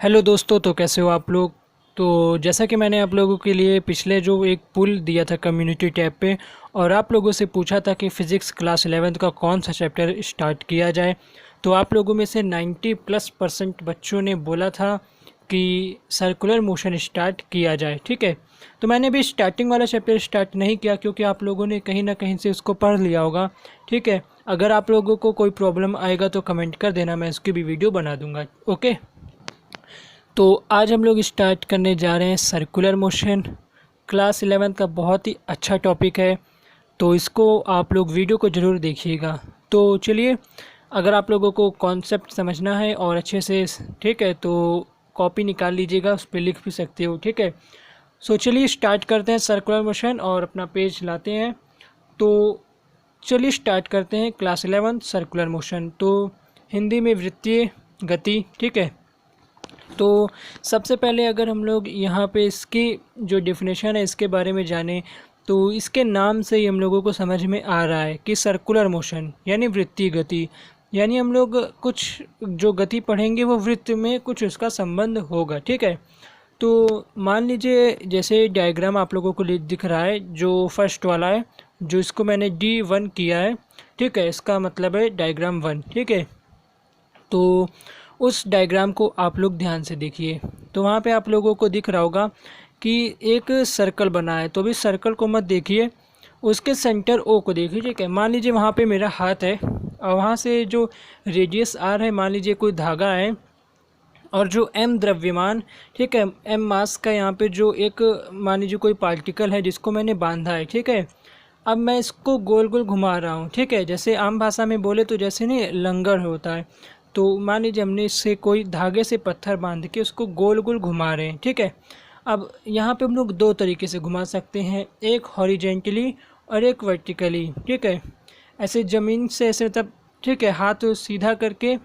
Hello दोस्तों, तो कैसे हो आप लोग। तो जैसा कि मैंने आप लोगों के लिए पिछले जो एक पुल दिया था कम्युनिटी टैब पे, और आप लोगों से पूछा था कि फ़िज़िक्स क्लास 11th का कौन सा चैप्टर स्टार्ट किया जाए। तो आप लोगों में से 90+% बच्चों ने बोला था कि सर्कुलर मोशन स्टार्ट किया जाए। ठीक है, तो मैंने भी स्टार्टिंग वाला चैप्टर स्टार्ट नहीं किया क्योंकि आप लोगों ने कहीं ना कहीं से उसको पढ़ लिया होगा। ठीक है, अगर आप लोगों को कोई प्रॉब्लम आएगा तो कमेंट कर देना, मैं उसकी भी वीडियो बना दूंगा। ओके, तो आज हम लोग स्टार्ट करने जा रहे हैं सर्कुलर मोशन। क्लास 11 का बहुत ही अच्छा टॉपिक है, तो इसको आप लोग वीडियो को ज़रूर देखिएगा। तो चलिए, अगर आप लोगों को कॉन्सेप्ट समझना है और अच्छे से, ठीक है, तो कॉपी निकाल लीजिएगा, उस पर लिख भी सकते हो। ठीक है, सो चलिए स्टार्ट करते हैं सर्कुलर मोशन और अपना पेज लाते हैं। तो चलिए स्टार्ट करते हैं क्लास 11 सर्कुलर मोशन। तो हिंदी में वृत्तीय गति। ठीक है, तो सबसे पहले अगर हम लोग यहाँ पे इसकी जो डेफिनेशन है इसके बारे में जानें, तो इसके नाम से ही हम लोगों को समझ में आ रहा है कि सर्कुलर मोशन यानी वृत्तीय गति, यानी हम लोग कुछ जो गति पढ़ेंगे वो वृत्त में कुछ उसका संबंध होगा। ठीक है, तो मान लीजिए जैसे डायग्राम आप लोगों को दिख रहा है, जो फर्स्ट वाला है, जो इसको मैंने D1 किया है। ठीक है, इसका मतलब है डायग्राम 1। ठीक है, तो उस डायग्राम को आप लोग ध्यान से देखिए। तो वहाँ पे आप लोगों को दिख रहा होगा कि एक सर्कल बना है, तो भी सर्कल को मत देखिए, उसके सेंटर ओ को देखिए। ठीक है, मान लीजिए वहाँ पे मेरा हाथ है और वहाँ से जो रेडियस आर है, मान लीजिए कोई धागा है, और जो एम द्रव्यमान, ठीक है, एम मास का यहाँ पे जो एक मान लीजिए कोई पार्टिकल है जिसको मैंने बांधा है। ठीक है, अब मैं इसको गोल गोल घुमा रहा हूँ। ठीक है, जैसे आम भाषा में बोले तो जैसे नहीं लंगर होता है, तो मान लीजिए हमने इससे कोई धागे से पत्थर बांध के उसको गोल गोल घुमा रहे हैं। ठीक है, अब यहाँ पे हम लोग दो तरीके से घुमा सकते हैं, एक हॉरिजेंटली और एक वर्टिकली। ठीक है, ऐसे ज़मीन से ऐसे मतलब, ठीक है, हाथ सीधा करके,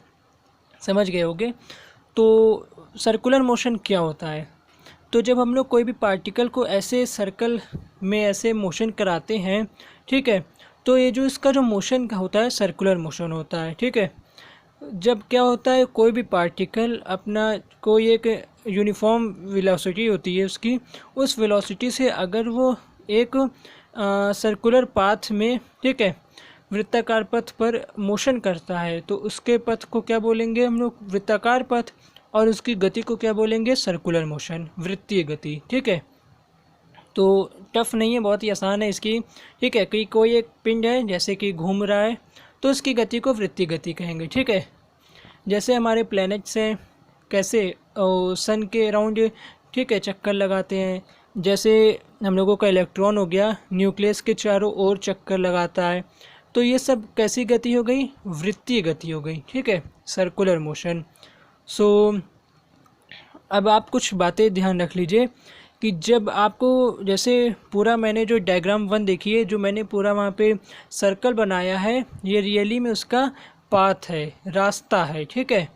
समझ गए होगे। तो सर्कुलर मोशन क्या होता है, तो जब हम लोग कोई भी पार्टिकल को ऐसे सर्कल में ऐसे मोशन कराते हैं, ठीक है, तो ये जो इसका जो मोशन का होता है सर्कुलर मोशन होता है। ठीक है, जब क्या होता है, कोई भी पार्टिकल अपना कोई एक यूनिफॉर्म वेलोसिटी होती है उसकी, उस वेलोसिटी से अगर वो एक सर्कुलर पाथ में, ठीक है, वृत्ताकार पथ पर मोशन करता है, तो उसके पथ को क्या बोलेंगे हम लोग, वृत्ताकार पथ, और उसकी गति को क्या बोलेंगे, सर्कुलर मोशन, वृत्तीय गति। ठीक है, तो टफ नहीं है, बहुत ही आसान है इसकी। ठीक है, कि कोई एक पिंड है जैसे कि घूम रहा है, तो उसकी गति को वृत्तीय गति कहेंगे। ठीक है, जैसे हमारे प्लैनेट्स हैं, कैसे सन के अराउंड, ठीक है, चक्कर लगाते हैं, जैसे हम लोगों का इलेक्ट्रॉन हो गया, न्यूक्लियस के चारों ओर चक्कर लगाता है, तो ये सब कैसी गति हो गई, वृत्तीय गति हो गई। ठीक है, सर्कुलर मोशन। सो अब आप कुछ बातें ध्यान रख लीजिए कि जब आपको, जैसे पूरा मैंने जो डायग्राम 1 देखी है, जो मैंने पूरा वहाँ पे सर्कल बनाया है, ये रियली में उसका पाथ है, रास्ता है। ठीक है,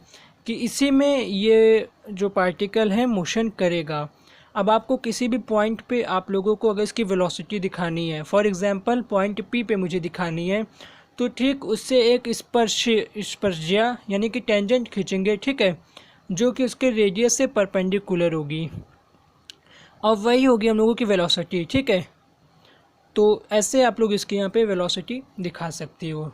कि इसी में ये जो पार्टिकल है मोशन करेगा। अब आपको किसी भी पॉइंट पे आप लोगों को अगर इसकी वेलोसिटी दिखानी है, फॉर एग्जांपल पॉइंट पी पे मुझे दिखानी है, तो ठीक उससे एक स्पर्शज्या यानी कि टेंजेंट खींचेंगे। ठीक है, जो कि उसके रेडियस से परपेंडिकुलर होगी, और वही होगी हम लोगों की वेलोसिटी। ठीक है, तो ऐसे आप लोग इसके यहाँ पे वेलोसिटी दिखा सकते हो,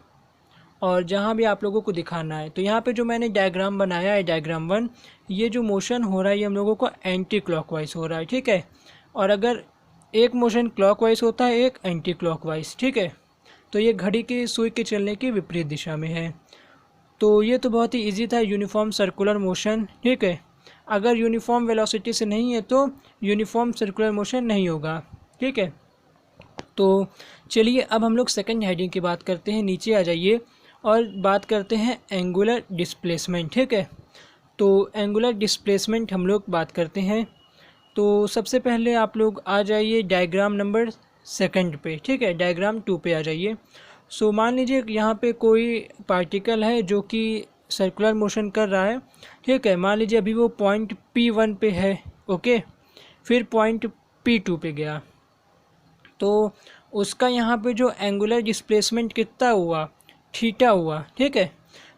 और जहाँ भी आप लोगों को दिखाना है। तो यहाँ पे जो मैंने डायग्राम बनाया है, डायग्राम 1, ये जो मोशन हो रहा है ये हम लोगों को एंटी क्लॉकवाइज हो रहा है। ठीक है, और अगर एक मोशन क्लॉकवाइज होता है, एक एंटी क्लॉकवाइज। ठीक है, तो ये घड़ी की सुई के चलने की विपरीत दिशा में है। तो ये तो बहुत ही इजी था, यूनिफॉर्म सर्कुलर मोशन। ठीक है, अगर यूनिफॉर्म वेलोसिटी से नहीं है तो यूनिफॉर्म सर्कुलर मोशन नहीं होगा। ठीक है, तो चलिए अब हम लोग सेकंड हेडिंग की बात करते हैं, नीचे आ जाइए, और बात करते हैं एंगुलर डिस्प्लेसमेंट। ठीक है, तो एंगुलर डिस्प्लेसमेंट हम लोग बात करते हैं। तो सबसे पहले आप लोग आ जाइए डायग्राम नंबर 2 पे। ठीक है, डायग्राम 2 पे आ जाइए। सो मान लीजिए यहाँ पे कोई पार्टिकल है जो कि सर्कुलर मोशन कर रहा है। ठीक है, मान लीजिए अभी वो पॉइंट P1 पे है। ओके, फिर पॉइंट P2 पे गया, तो उसका यहाँ पे जो एंगुलर डिस्प्लेसमेंट कितना हुआ, थीटा हुआ। ठीक है,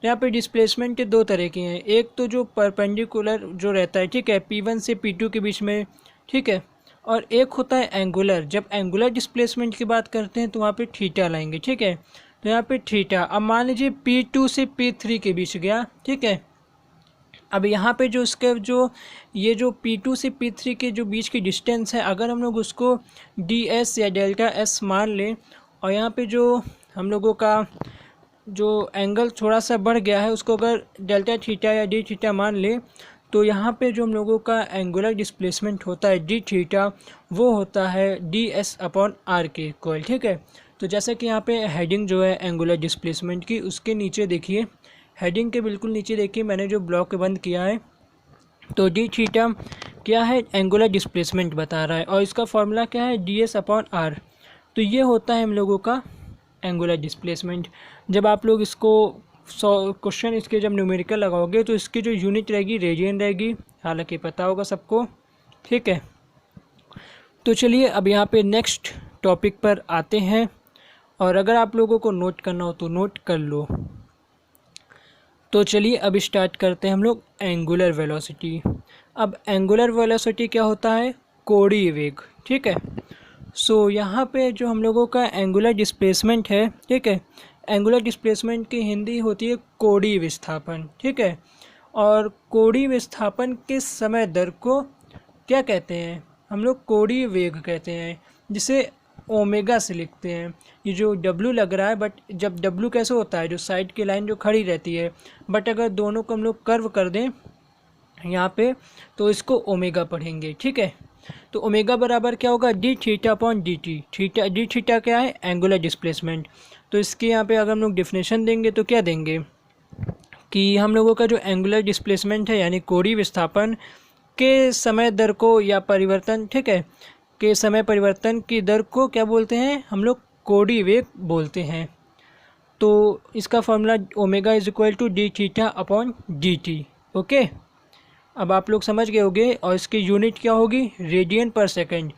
तो यहाँ पे डिस्प्लेसमेंट के दो तरह के हैं, एक तो जो परपेंडिकुलर जो रहता है, ठीक है, P1 से P2 के बीच में, ठीक है, और एक होता है एंगुलर। जब एंगुलर डिस्प्लेसमेंट की बात करते हैं तो वहाँ पे थीटा लाएंगे, ठीक है। तो यहाँ पे थीटा, अब मान लीजिए P2 से P3 के बीच गया, ठीक है। अब यहाँ पे जो इसके जो ये जो P2 से P3 के जो बीच की डिस्टेंस है, अगर हम लोग उसको ds या डेल्टा s मान लें, और यहाँ पे जो हम लोगों का जो एंगल थोड़ा सा बढ़ गया है उसको अगर डेल्टा थीटा या डी थीटा मान लें, तो यहाँ पे जो हम लोगों का एंगुलर डिस्प्लेसमेंट होता है डी थीटा, वो होता है ds/r के इक्वल, ठीक है। तो जैसे कि यहाँ पे हेडिंग जो है एंगुलर डिस्प्लेसमेंट की, उसके नीचे देखिए, हेडिंग के बिल्कुल नीचे देखिए मैंने जो ब्लॉक बंद किया है, तो डी थीटा क्या है, एंगुलर डिस्प्लेसमेंट बता रहा है, और इसका फॉर्मूला क्या है, ds/r। तो ये होता है हम लोगों का एंगुलर डिस्प्लेसमेंट। जब आप लोग इसको क्वेश्चन इसके जब न्यूमेरिकल लगाओगे तो इसकी जो यूनिट रहेगी रेडियन रहेगी, हालांकि पता होगा सबको, ठीक है। तो चलिए अब यहाँ पे नेक्स्ट टॉपिक पर आते हैं, और अगर आप लोगों को नोट करना हो तो नोट कर लो। तो चलिए अब स्टार्ट करते हैं हम लोग एंगुलर वेलोसिटी। अब एंगुलर वेलोसिटी क्या होता है, कोणीय वेग, ठीक है। सो यहाँ पे जो हम लोगों का एंगुलर डिस्प्लेसमेंट है, ठीक है, एंगुलर डिस्प्लेसमेंट की हिंदी होती है कोणीय विस्थापन, ठीक है। और कोणीय विस्थापन के समय दर को क्या कहते हैं, हम लोग कोणीय वेग कहते हैं, जिसे ओमेगा से लिखते हैं। ये जो W लग रहा है, बट जब W कैसे होता है, जो साइड की लाइन जो खड़ी रहती है, बट अगर दोनों को हम लोग कर्व कर दें यहाँ पे, तो इसको ओमेगा पढ़ेंगे, ठीक है। तो ओमेगा बराबर क्या होगा, D theta upon d T. Theta, D theta क्या है, एंगुलर डिस्प्लेसमेंट। तो इसके यहाँ पे अगर हम लोग डिफिनेशन देंगे तो क्या देंगे कि हम लोगों का जो एंगुलर डिस्प्लेसमेंट है, यानी कोणीय विस्थापन के समय दर को या परिवर्तन, ठीक है, के समय परिवर्तन की दर को क्या बोलते हैं, हम लोग कोणीय वेग बोलते हैं। तो इसका formula omega is equal to d theta upon d t, okay. अब आप लोग समझ गए होंगे, और इसकी यूनिट क्या होगी, रेडियन पर सेकंड।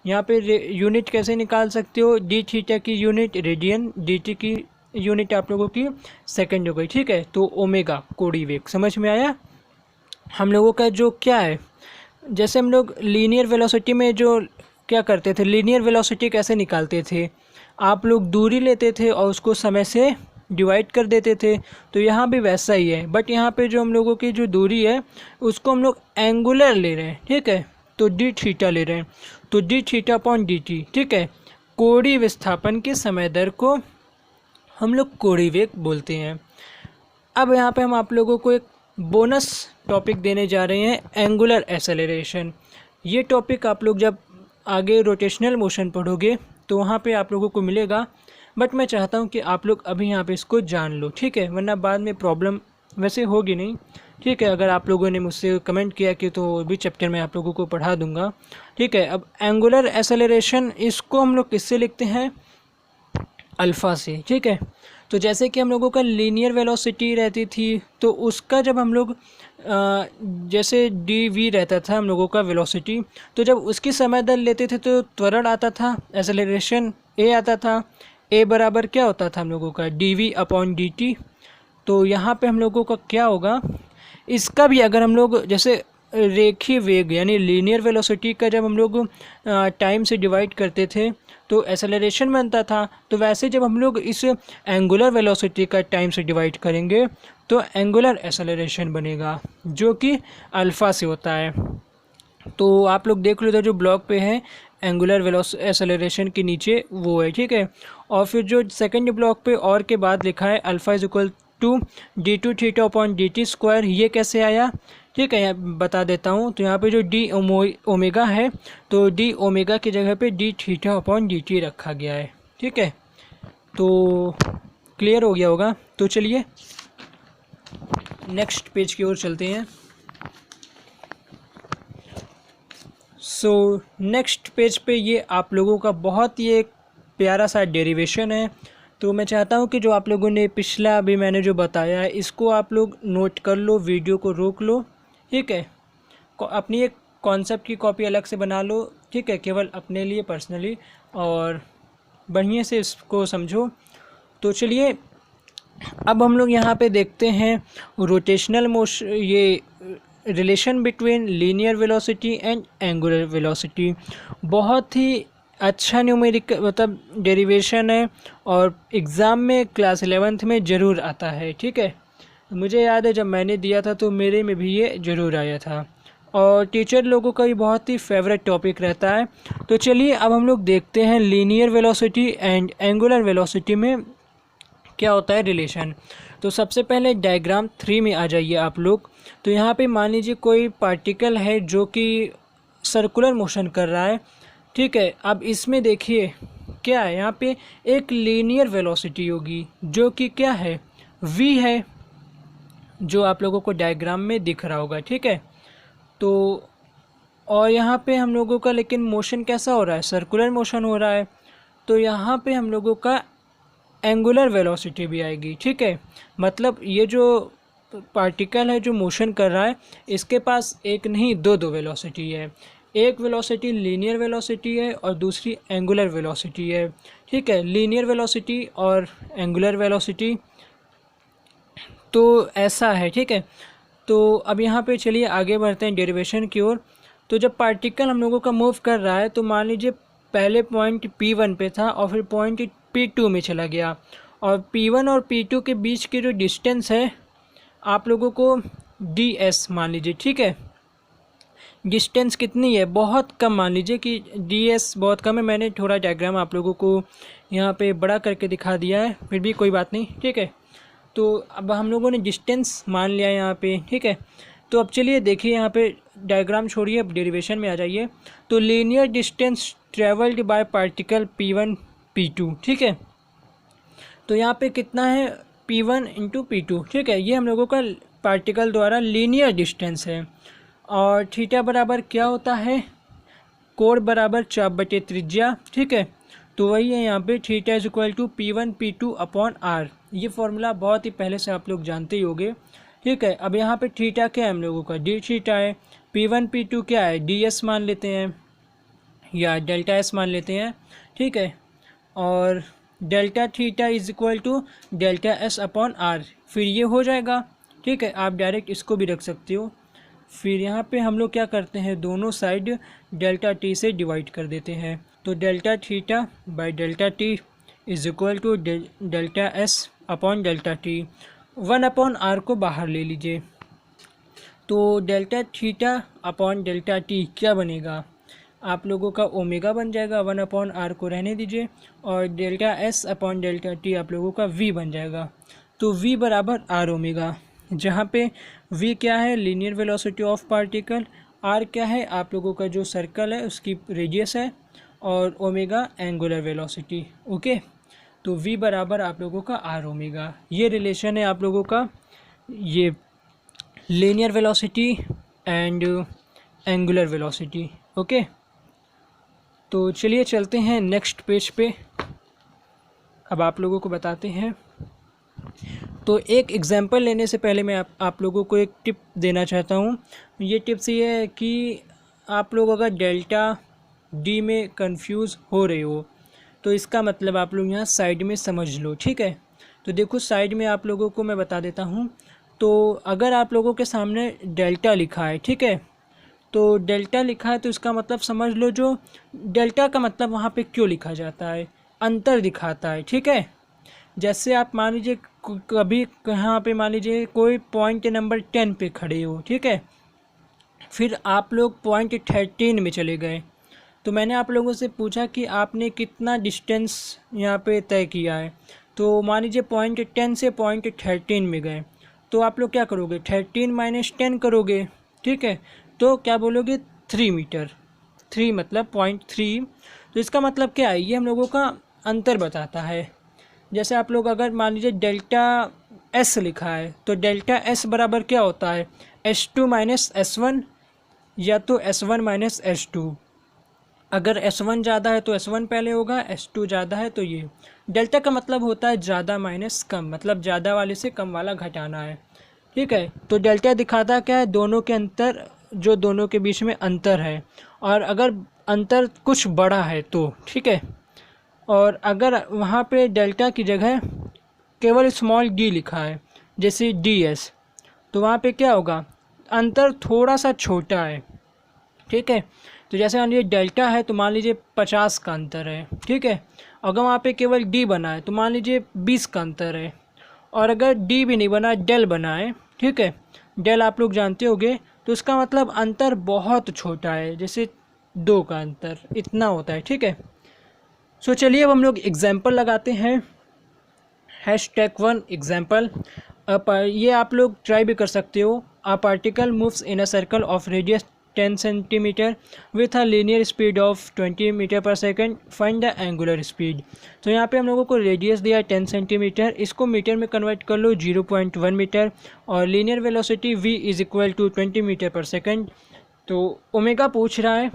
यहाँ पे यूनिट कैसे निकाल सकते हो, डी थीटा की यूनिट रेडियन, डी टी की यूनिट आप लोगों की सेकंड हो गई, ठीक है। तो ओमेगा कोणीय वेग, समझ में आया। हम लोगों का जो क्या है, जैसे हम लोग लीनियर वेलोसिटी में जो क्या करते थे, लीनियर वेलोसिटी कैसे निकालते थे, आप लोग दूरी लेते थे और उसको समय से डिवाइड कर देते थे। तो यहाँ भी वैसा ही है, बट यहाँ पे जो हम लोगों की जो दूरी है उसको हम लोग एंगुलर ले रहे हैं, ठीक है। तो डी थीटा ले रहे हैं, तो D theta upon d T, ठीक है। कोणीय विस्थापन के समय दर को हम लोग कोणीय वेग बोलते हैं। अब यहाँ पे हम आप लोगों को एक बोनस टॉपिक देने जा रहे हैं, एंगुलर एक्सेलरेशन। ये टॉपिक आप लोग जब आगे रोटेशनल मोशन पढ़ोगे तो वहाँ पे आप लोगों को मिलेगा, बट मैं चाहता हूँ कि आप लोग अभी यहाँ पे इसको जान लो, ठीक है, वरना बाद में प्रॉब्लम वैसे होगी नहीं, ठीक है। अगर आप लोगों ने मुझसे कमेंट किया कि तो भी चैप्टर में आप लोगों को पढ़ा दूंगा, ठीक है। अब एंगुलर एक्सेलरेशन, इसको हम लोग किससे लिखते हैं, अल्फ़ा से, ठीक है। तो जैसे कि हम लोगों का लीनियर वेलोसिटी रहती थी, तो उसका जब हम लोग जैसे डी वी रहता था हम लोगों का वेलोसिटी, तो जब उसकी समय दर लेते थे तो त्वरण आता था, एक्सेलरेशन ए आता था। ए बराबर क्या होता था हम लोगों का, d v upon d t. तो यहाँ पे हम लोगों का क्या होगा, इसका भी अगर हम लोग जैसे रेखीय वेग यानी लीनियर वेलोसिटी का जब हम लोग टाइम से डिवाइड करते थे तो एक्सेलरेशन बनता था, तो वैसे जब हम लोग इस एंगुलर वेलोसिटी का टाइम से डिवाइड करेंगे तो एंगुलर एक्सेलरेशन बनेगा, जो कि अल्फ़ा से होता है। तो आप लोग देख लो, तो जो ब्लॉक पे है एंगुलर एक्सेलरेशन के नीचे वो है, ठीक है। और फिर जो सेकंड ब्लॉक पे और के बाद लिखा है alpha is equal to d two theta upon d t square, ये कैसे आया, ठीक है, बता देता हूँ। तो यहाँ पे जो डी ओमेगा है, तो डी ओमेगा की जगह पे D theta upon d T रखा गया है, ठीक है। तो क्लियर हो गया होगा। तो चलिए नेक्स्ट पेज की ओर चलते हैं। सो नेक्स्ट पेज पे ये आप लोगों का बहुत ही एक प्यारा सा डेरिवेशन है। तो मैं चाहता हूँ कि जो आप लोगों ने पिछला अभी मैंने जो बताया है इसको आप लोग नोट कर लो, वीडियो को रोक लो, ठीक है। अपनी एक कॉन्सेप्ट की कॉपी अलग से बना लो, ठीक है, केवल अपने लिए पर्सनली, और बढ़िया से इसको समझो। तो चलिए अब हम लोग यहाँ पे देखते हैं रोटेशनल मोशन, ये relation between linear velocity and angular velocity. बहुत ही अच्छा न्यूमेरिक मतलब डेरिवेशन है और एग्ज़ाम में क्लास 11th में ज़रूर आता है। ठीक है, मुझे याद है जब मैंने दिया था तो मेरे में भी ये ज़रूर आया था और टीचर लोगों का भी बहुत ही फेवरेट टॉपिक रहता है। तो चलिए अब हम लोग देखते हैं linear velocity and angular velocity में क्या होता है रिलेशन। तो सबसे पहले डायग्राम 3 में आ जाइए आप लोग। तो यहाँ पे मान लीजिए कोई पार्टिकल है जो कि सर्कुलर मोशन कर रहा है। ठीक है, अब इसमें देखिए क्या है, यहाँ पे एक लीनियर वेलोसिटी होगी जो कि क्या है, v है, जो आप लोगों को डायग्राम में दिख रहा होगा। ठीक है, तो और यहाँ पे हम लोगों का लेकिन मोशन कैसा हो रहा है, सर्कुलर मोशन हो रहा है। तो यहाँ पे हम लोगों का एंगुलर वेलोसिटी भी आएगी। ठीक है, मतलब ये जो पार्टिकल है जो मोशन कर रहा है इसके पास एक नहीं दो वेलोसिटी है। एक वेलोसिटी लीनियर वेलोसिटी है और दूसरी एंगुलर वेलोसिटी है। ठीक है, लीनियर वेलोसिटी और एंगुलर वेलोसिटी तो ऐसा है। ठीक है, तो अब यहाँ पे चलिए आगे बढ़ते हैं डेरिवेशन की ओर। तो जब पार्टिकल हम लोगों का मूव कर रहा है तो मान लीजिए पहले पॉइंट P1 पे था और फिर पॉइंट P2 में चला गया, और P1 और P2 के बीच की जो डिस्टेंस है आप लोगों को ds मान लीजिए। ठीक है, डिस्टेंस कितनी है, बहुत कम मान लीजिए कि ds बहुत कम है। मैंने थोड़ा डायग्राम आप लोगों को यहाँ पे बड़ा करके दिखा दिया है, फिर भी कोई बात नहीं। ठीक है, तो अब हम लोगों ने डिस्टेंस मान लिया यहाँ पे। ठीक है, तो अब चलिए देखिए यहाँ पे डायग्राम छोड़िए, अब डेरिवेशन में आ जाइए। तो linear distance travelled by particle P1 P2। ठीक है, तो यहाँ पे कितना है P1 इंटू P2। ठीक है, ये हम लोगों का पार्टिकल द्वारा लीनियर डिस्टेंस है। और थीटा बराबर क्या होता है, कोण बराबर चाप बटे त्रिज्या। ठीक है, तो वही है यहाँ पे theta is equal to P1 P2 upon R। ये फॉर्मूला बहुत ही पहले से आप लोग जानते ही होंगे। ठीक है, अब यहाँ पे थीटा क्या है हम लोगों का, डी थीटा है। P1 P2 क्या है, ds मान लेते हैं या डेल्टा s मान लेते हैं। ठीक है, और delta theta is equal to delta s upon R, फिर ये हो जाएगा। ठीक है, आप डायरेक्ट इसको भी रख सकते हो। फिर यहाँ पे हम लोग क्या करते हैं, दोनों साइड डेल्टा t से डिवाइड कर देते हैं। तो delta theta by delta t is equal to delta s upon delta t। 1 upon R को बाहर ले लीजिए, तो delta theta upon delta t क्या बनेगा, आप लोगों का ओमेगा बन जाएगा। 1 अपॉन R को रहने दीजिए और delta s upon delta t आप लोगों का v बन जाएगा। तो v बराबर r ओमेगा, जहाँ पे v क्या है linear velocity of particle, r क्या है आप लोगों का जो सर्कल है उसकी रेडियस है, और ओमेगा एंगुलर वेलोसिटी। ओके, तो v बराबर आप लोगों का r ओमेगा। ये रिलेशन है आप लोगों का ये linear velocity and angular velocity. Okay, तो चलिए चलते हैं नेक्स्ट पेज पे। अब आप लोगों को बताते हैं। तो एक एग्जांपल लेने से पहले मैं आप लोगों को एक टिप देना चाहता हूँ। ये टिप्स ये है कि आप लोग अगर डेल्टा डी में कंफ्यूज हो रहे हो तो इसका मतलब आप लोग यहाँ साइड में समझ लो। ठीक है, तो देखो साइड में आप लोगों को मैं बता देता हूँ। तो अगर आप लोगों के सामने डेल्टा लिखा है, ठीक है, तो डेल्टा लिखा है तो इसका मतलब समझ लो, जो डेल्टा का मतलब वहाँ पे क्यों लिखा जाता है, अंतर दिखाता है। ठीक है, जैसे आप मान लीजिए कभी कहाँ पे मान लीजिए कोई पॉइंट नंबर 10 पे खड़े हो। ठीक है, फिर आप लोग पॉइंट 13 में चले गए, तो मैंने आप लोगों से पूछा कि आपने कितना डिस्टेंस यहाँ पे तय किया है। तो मान लीजिए पॉइंट 10 से पॉइंट 13 में गए, तो आप लोग क्या करोगे, 13 माइनस 10 करोगे। ठीक है, तो क्या बोलोगे 3 मीटर, 3 मतलब पॉइंट 3। तो इसका मतलब क्या है, ये हम लोगों का अंतर बताता है। जैसे आप लोग अगर मान लीजिए डेल्टा एस लिखा है तो डेल्टा एस बराबर क्या होता है, S2 माइनस S1 या तो S1 माइनस S2। अगर S1 ज़्यादा है तो S1 पहले होगा, S2 ज़्यादा है तो ये। डेल्टा का मतलब होता है ज़्यादा माइनस कम, मतलब ज़्यादा वाले से कम वाला घटाना है। ठीक है, तो डेल्टा दिखाता क्या है, दोनों के अंतर, जो दोनों के बीच में अंतर है, और अगर अंतर कुछ बड़ा है तो। ठीक है, और अगर वहाँ पे डेल्टा की जगह केवल स्मॉल डी लिखा है, जैसे ds, तो वहाँ पे क्या होगा, अंतर थोड़ा सा छोटा है, ठीक है। तो जैसे मान लीजिए डेल्टा है तो मान लीजिए 50 का अंतर है, ठीक है। अगर वहाँ पे केवल डी बना है तो मान लीजिए 20 का अंतर है, और अगर डी भी नहीं बना, डेल बना है, ठीक है, डेल आप लोग जानते होंगे, तो इसका मतलब अंतर बहुत छोटा है, जैसे 2 का अंतर इतना होता है, ठीक है। सो चलिए अब हम लोग एग्जाम्पल लगाते हैं। #1 एग्जाम्पल। ये आप लोग ट्राई भी कर सकते हो। A particle moves in a circle of radius 10 centimetre with a linear speed of 20 metre per second, find the angular speed. तो यहाँ पे हम लोगों को रेडियस दिया है 10 सेंटीमीटर, इसको मीटर में कन्वर्ट कर लो 0.1 मीटर, और linear velocity v is equal to 20 metre per second. तो ओमेगा पूछ रहा है,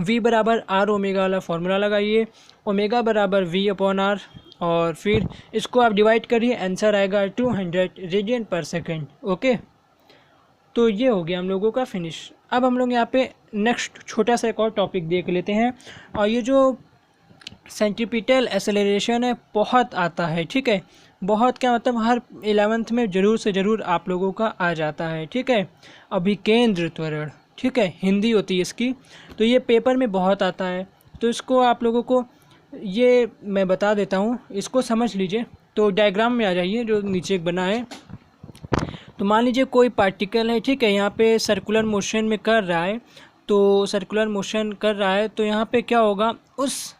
v बराबर आर ओमेगा वाला फॉर्मूला लगाइए, ओमेगा बराबर v/r, और फिर इसको आप डिवाइड करिए, आंसर आएगा 200 रेडियन पर सेकेंड। ओके, तो ये हो गया हम लोगों का फिनिश। अब हम लोग यहाँ पे नेक्स्ट छोटा सा एक और टॉपिक देख लेते हैं, और ये जो सेंट्रीपिटल एक्सेलरेशन है बहुत आता है, ठीक है। बहुत क्या मतलब हर 11th में ज़रूर से ज़रूर आप लोगों का आ जाता है, ठीक है। अभिकेंद्र त्वरण, ठीक है, हिंदी होती है इसकी, तो ये पेपर में बहुत आता है। तो इसको आप लोगों को ये मैं बता देता हूँ, इसको समझ लीजिए। तो डायग्राम में आ जाइए जो नीचे एक बना है। तो मान लीजिए कोई पार्टिकल है, ठीक है, यहाँ पे सर्कुलर मोशन में कर रहा है, तो सर्कुलर मोशन कर रहा है, तो यहाँ पे क्या होगा, उस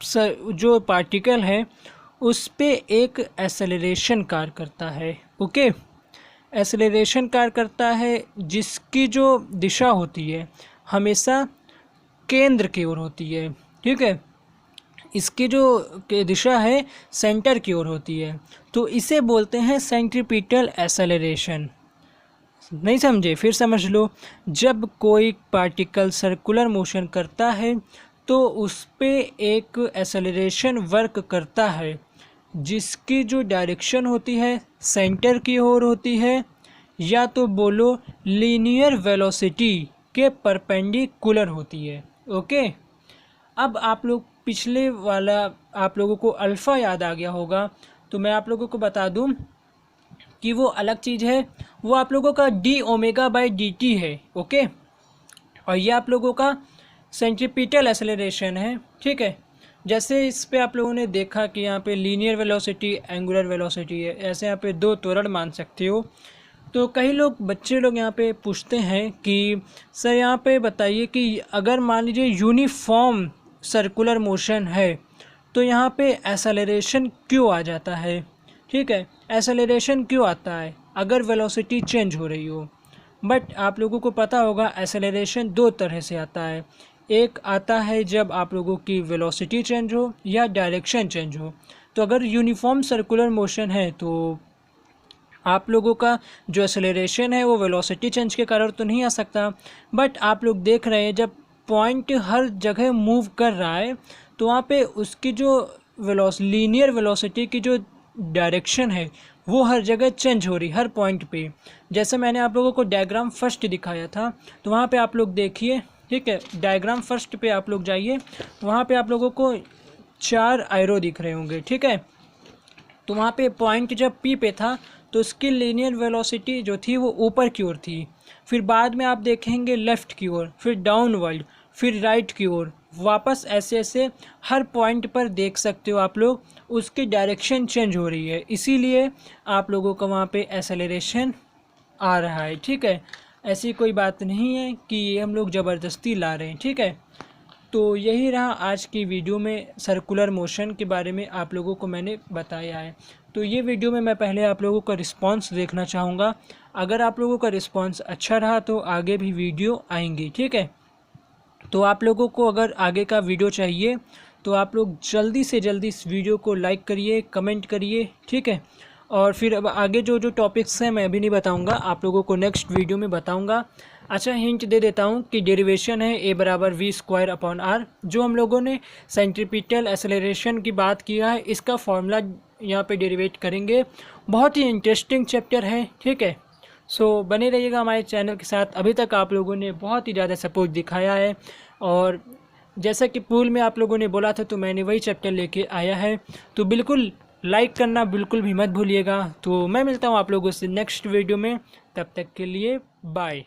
जो पार्टिकल है उस पे एक एक्सेलरेशन कार्य करता है। ओके, एक्सेलरेशन कार्य करता है जिसकी जो दिशा होती है हमेशा केंद्र की ओर होती है, ठीक है। इसकी जो दिशा है सेंटर की ओर होती है, तो इसे बोलते हैं सेंट्रीपिटल एक्सेलरेशन। नहीं समझे, फिर समझ लो। जब कोई पार्टिकल सर्कुलर मोशन करता है तो उस पे एक एक्सेलरेशन वर्क करता है जिसकी जो डायरेक्शन होती है सेंटर की ओर होती है, या तो बोलो लीनियर वेलोसिटी के परपेंडिकुलर होती है। ओके, अब आप लोग पिछले वाला आप लोगों को अल्फ़ा याद आ गया होगा, तो मैं आप लोगों को बता दूं कि वो अलग चीज़ है, वो आप लोगों का d⍵/dt है। ओके, और ये आप लोगों का सेंट्रीपिटल एक्सेलरेशन है, ठीक है। जैसे इस पे आप लोगों ने देखा कि यहाँ पे लीनियर वेलोसिटी, एंगुलर वेलोसिटी है, ऐसे यहाँ पे 2 त्वरण मान सकते हो। तो कई लोग बच्चे लोग यहाँ पे पूछते हैं कि सर यहाँ पे बताइए कि अगर मान लीजिए यूनिफॉर्म सर्कुलर मोशन है तो यहाँ पे एक्सेलरेशन क्यों आ जाता है, ठीक है, एक्सेलरेशन क्यों आता है अगर वेलोसिटी चेंज हो रही हो। बट आप लोगों को पता होगा एक्सेलरेशन 2 तरह से आता है, एक आता है जब आप लोगों की वेलोसिटी चेंज हो या डायरेक्शन चेंज हो। तो अगर यूनिफॉर्म सर्कुलर मोशन है तो आप लोगों का जो एक्सेलरेशन है वो वेलोसिटी चेंज के कारण तो नहीं आ सकता। बट आप लोग देख रहे हैं जब पॉइंट हर जगह मूव कर रहा है तो वहाँ पे उसकी जो लीनियर वेलोसिटी की जो डायरेक्शन है वो हर जगह चेंज हो रही, हर पॉइंट पे। जैसे मैंने आप लोगों को डायग्राम फर्स्ट दिखाया था, तो वहाँ पे आप लोग देखिए, ठीक है, डायग्राम फर्स्ट पे आप लोग जाइए, वहाँ पे आप लोगों को 4 एरो दिख रहे होंगे, ठीक है। तो वहाँ पे पॉइंट जब पी पे था तो उसकी लीनियर वेलोसिटी जो थी वो ऊपर की ओर थी, फिर बाद में आप देखेंगे लेफ़्ट की ओर, फिर डाउनवर्ड, फिर राइट की ओर, वापस ऐसे ऐसे हर पॉइंट पर देख सकते हो आप लोग उसकी डायरेक्शन चेंज हो रही है, इसीलिए आप लोगों का वहाँ पे एक्सेलरेशन आ रहा है, ठीक है। ऐसी कोई बात नहीं है कि ये हम लोग ज़बरदस्ती ला रहे हैं, ठीक है। तो यही रहा आज की वीडियो में, सर्कुलर मोशन के बारे में आप लोगों को मैंने बताया है। तो ये वीडियो में मैं पहले आप लोगों का रिस्पांस देखना चाहूँगा, अगर आप लोगों का रिस्पांस अच्छा रहा तो आगे भी वीडियो आएंगी, ठीक है। तो आप लोगों को अगर आगे का वीडियो चाहिए तो आप लोग जल्दी से जल्दी इस वीडियो को लाइक करिए, कमेंट करिए, ठीक है। और फिर अब आगे जो जो टॉपिक्स हैं मैं अभी नहीं बताऊंगा, आप लोगों को नेक्स्ट वीडियो में बताऊंगा। अच्छा, हिंट दे देता हूं कि डेरिवेशन है a=v²/r, जो हम लोगों ने सेंट्रीपिटल एक्सेलरेशन की बात किया है, इसका फॉर्मूला यहाँ पे डेरिवेट करेंगे। बहुत ही इंटरेस्टिंग चैप्टर है, ठीक है। सो बने रहिएगा हमारे चैनल के साथ। अभी तक आप लोगों ने बहुत ही ज़्यादा सपोर्ट दिखाया है, और जैसा कि पूल में आप लोगों ने बोला था तो मैंने वही चैप्टर लेके आया है। तो बिल्कुल लाइक करना बिल्कुल भी मत भूलिएगा। तो मैं मिलता हूँ आप लोगों से नेक्स्ट वीडियो में, तब तक के लिए बाय।